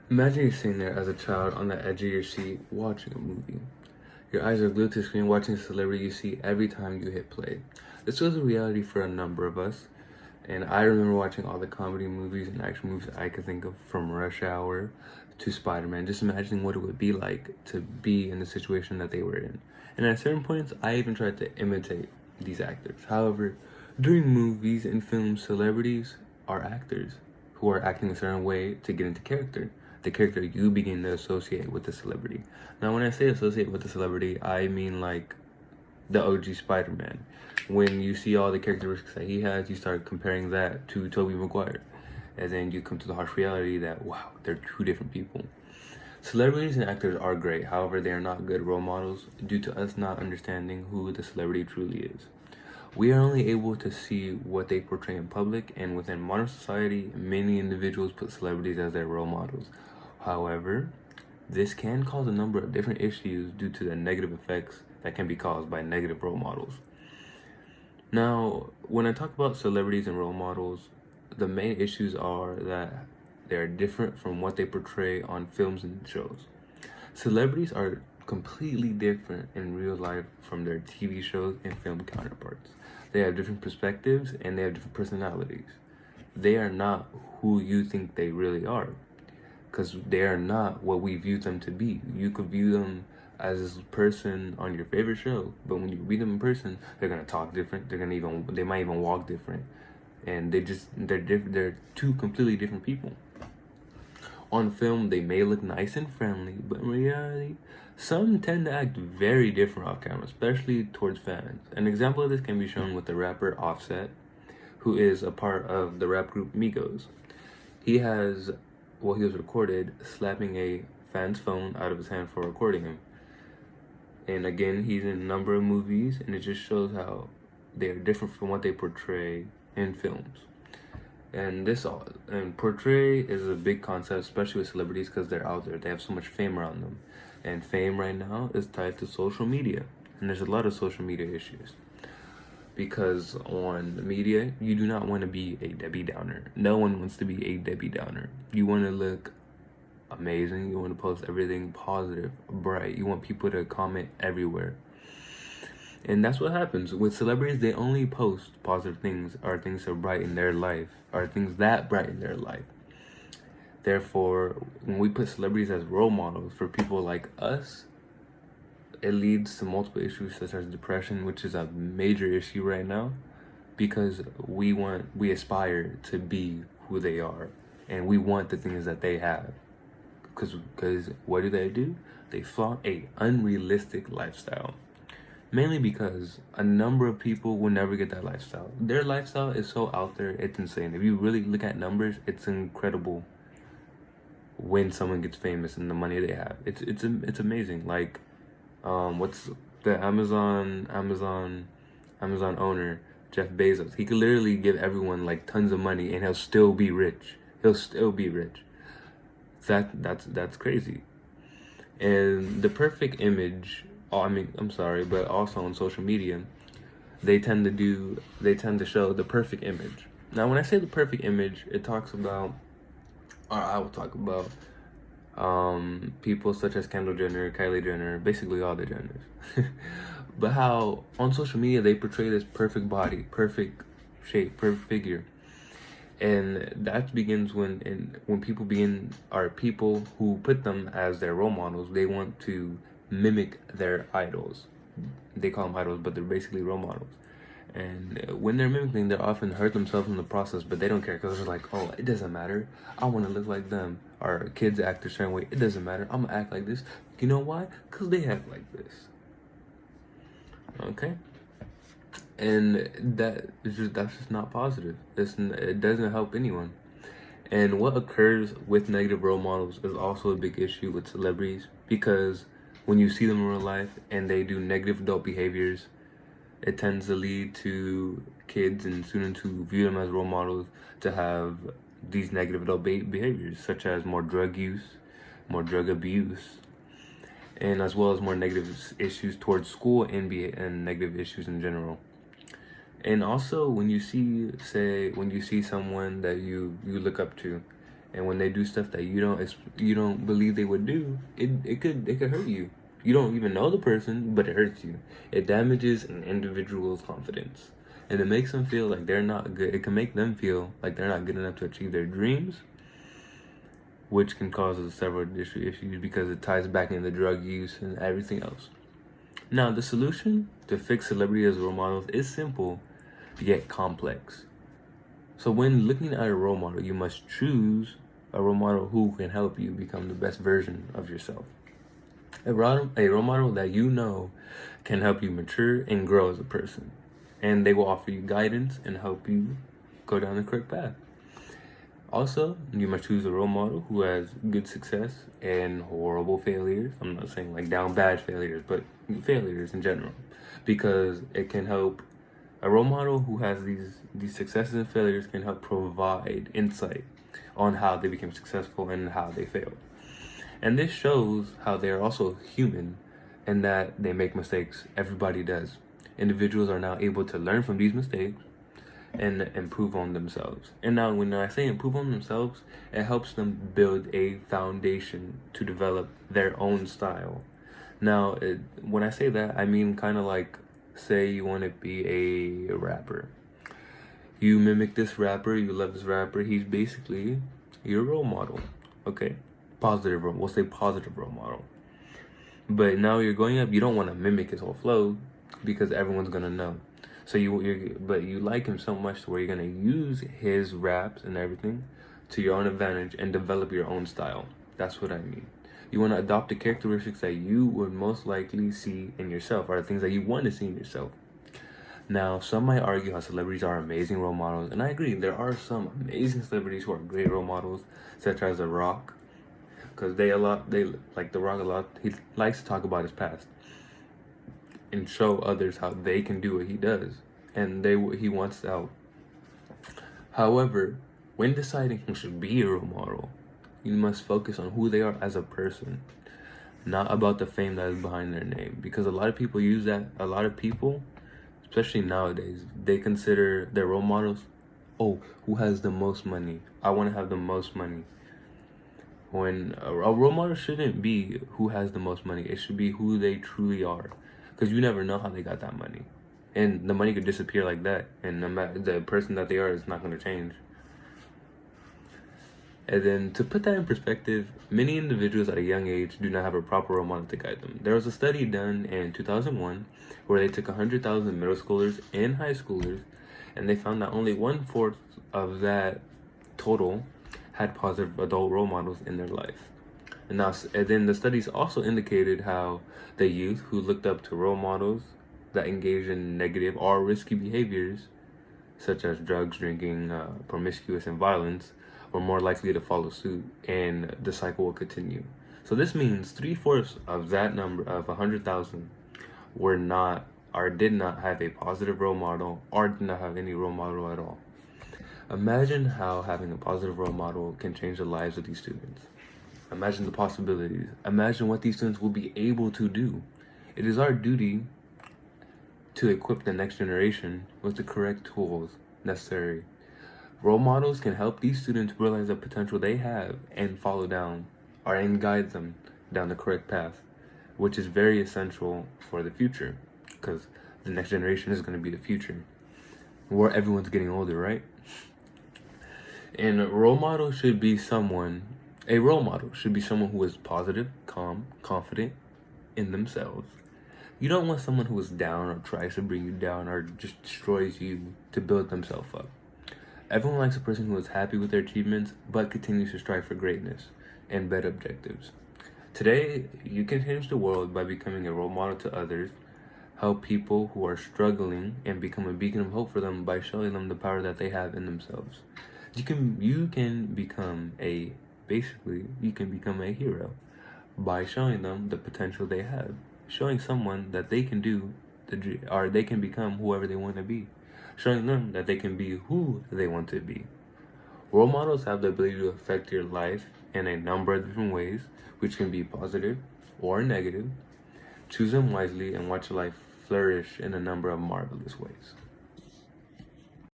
Imagine you're sitting there as a child on the edge of your seat watching a movie. Your eyes are glued to the screen watching a celebrity you see every time you hit play. This was a reality for a number of us, and I remember watching all the comedy movies and action movies I could think of, from Rush Hour to Spider-Man, just imagining what it would be like to be in the situation that they were in. And at certain points, I even tried to imitate these actors. However, during movies and films, celebrities are actors who are acting a certain way to get into character. The character you begin to associate with the celebrity. Now, when I say associate with the celebrity, I mean like the OG Spider-Man. When you see all the characteristics that he has, you start comparing that to Tobey Maguire. And then you come to the harsh reality that, wow, they're two different people. Celebrities and actors are great, however, they are not good role models due to us not understanding who the celebrity truly is. We are only able to see what they portray in public, and within modern society, many individuals put celebrities as their role models. However, this can cause a number of different issues due to the negative effects that can be caused by negative role models. Now, when I talk about celebrities and role models, the main issues are that they're different from what they portray on films and shows. Celebrities are completely different in real life from their TV shows and film counterparts. They have different perspectives and they have different personalities. They are not who you think they really are, because they are not what we view them to be. You could view them as this person on your favorite show, but when you meet them in person, they're gonna talk different. They might even walk different, and they're different. They're two completely different people. On film, they may look nice and friendly, but in reality, some tend to act very different off camera, especially towards fans. An example of this can be shown with the rapper Offset, who is a part of the rap group Migos. He has, he was recorded slapping a fan's phone out of his hand for recording him. And again, he's in a number of movies, and it just shows how they are different from what they portray in films. And portray is a big concept, especially with celebrities, because they're out there. They have so much fame around them, and fame right now is tied to social media, and there's a lot of social media issues. Because on the media, you do not want to be a Debbie Downer. No one wants to be a Debbie Downer. You want to look amazing. You want to post everything positive, bright. You want people to comment everywhere. And that's what happens with celebrities. They only post positive things, or things that are bright in their life, or things that brighten their life. Therefore, when we put celebrities as role models for people like us, it leads to multiple issues such as depression, which is a major issue right now, because we aspire to be who they are, and we want the things that they have. Because what do? They flaunt a unrealistic lifestyle. Mainly because a number of people will never get that lifestyle. Their lifestyle is so out there, it's insane. If you really look at numbers, it's incredible when someone gets famous and the money they have. It's amazing. Like, what's the Amazon owner, Jeff Bezos? He could literally give everyone like tons of money and he'll still be rich. That's crazy. And the perfect image, I'm sorry, but also on social media, they tend to show the perfect image. Now, when I say the perfect image, I will talk about people such as Kendall Jenner, Kylie Jenner, basically all the Jenners. But how on social media they portray this perfect body, perfect shape, perfect figure. And that begins when people who put them as their role models, they want to mimic their idols. They call them idols, but they're basically role models. And when they're mimicking, they often hurt themselves in the process, but they don't care, because they're like, oh, it doesn't matter. I want to look like them. Or kids act a certain way. It doesn't matter. I'm going to act like this. You know why? Because they act like this. Okay? And that's just not positive. It doesn't help anyone. And what occurs with negative role models is also a big issue with celebrities, because when you see them in real life and they do negative adult behaviors, it tends to lead to kids and students who view them as role models to have these negative adult behaviors, such as more drug use, more drug abuse, and as well as more negative issues towards school and negative issues in general. And also when you see someone that you look up to, And when they do stuff that you don't believe they would do, it could hurt you. You don't even know the person, but it hurts you. It damages an individual's confidence, and it makes them feel like they're not good. It can make them feel like they're not good enough to achieve their dreams, which can cause several issues because it ties back into drug use and everything else. Now, the solution to fix celebrities as role models is simple, yet complex. So when looking at a role model, you must choose a role model who can help you become the best version of yourself. A role model that you know can help you mature and grow as a person. And they will offer you guidance and help you go down the correct path. Also, you must choose a role model who has good success and horrible failures. I'm not saying like down bad failures, but failures in general. Because it can help. A role model who has these successes and failures can help provide insight on how they became successful and how they failed. And this shows how they are also human and that they make mistakes. Everybody does. Individuals are now able to learn from these mistakes and improve on themselves. And now when I say improve on themselves, it helps them build a foundation to develop their own style. Now, when I say that, I mean kind of like, say you want to be a rapper. You mimic this rapper, you love this rapper, he's basically your role model. Okay? We'll say positive role model. But now you're going up, you don't want to mimic his whole flow because everyone's gonna know. So you like him so much to where you're gonna use his raps and everything to your own advantage and develop your own style. That's what I mean. You want to adopt the characteristics that you would most likely see in yourself, or the things that you want to see in yourself. Now, some might argue how celebrities are amazing role models, and I agree. There are some amazing celebrities who are great role models, such as The Rock, because they like The Rock a lot. He likes to talk about his past and show others how they can do what he does, and he wants to help. However, when deciding who should be a role model, you must focus on who they are as a person, not about the fame that is behind their name. Because a lot of people use that. A lot of people, especially nowadays, they consider their role models, oh, who has the most money? I want to have the most money. When a role model shouldn't be who has the most money. It should be who they truly are. Because you never know how they got that money. And the money could disappear like that. And the person that they are is not going to change. And then to put that in perspective, many individuals at a young age do not have a proper role model to guide them. There was a study done in 2001 where they took 100,000 middle schoolers and high schoolers, and they found that only 1/4 of that total had positive adult role models in their life. And then the studies also indicated how the youth who looked up to role models that engaged in negative or risky behaviors, such as drugs, drinking, promiscuous, and violence, were more likely to follow suit, and the cycle will continue. So this means 3/4 of that number of 100,000 did not have a positive role model or did not have any role model at all. Imagine how having a positive role model can change the lives of these students. Imagine the possibilities. Imagine what these students will be able to do. It is our duty to equip the next generation with the correct tools necessary. Role models can help these students realize the potential they have and and guide them down the correct path, which is very essential for the future, because the next generation is going to be the future. Where everyone's getting older, right? And a role model should be someone who is positive, calm, confident in themselves. You don't want someone who is down or tries to bring you down or just destroys you to build themselves up. Everyone likes a person who is happy with their achievements but continues to strive for greatness and better objectives. Today, you can change the world by becoming a role model to others, help people who are struggling, and become a beacon of hope for them by showing them the power that they have in themselves. You can become a hero by showing them the potential they have, showing someone that they can they can become whoever they want to be, showing them that they can be who they want to be. Role models have the ability to affect your life in a number of different ways, which can be positive or negative. Choose them wisely and watch your life flourish in a number of marvelous ways.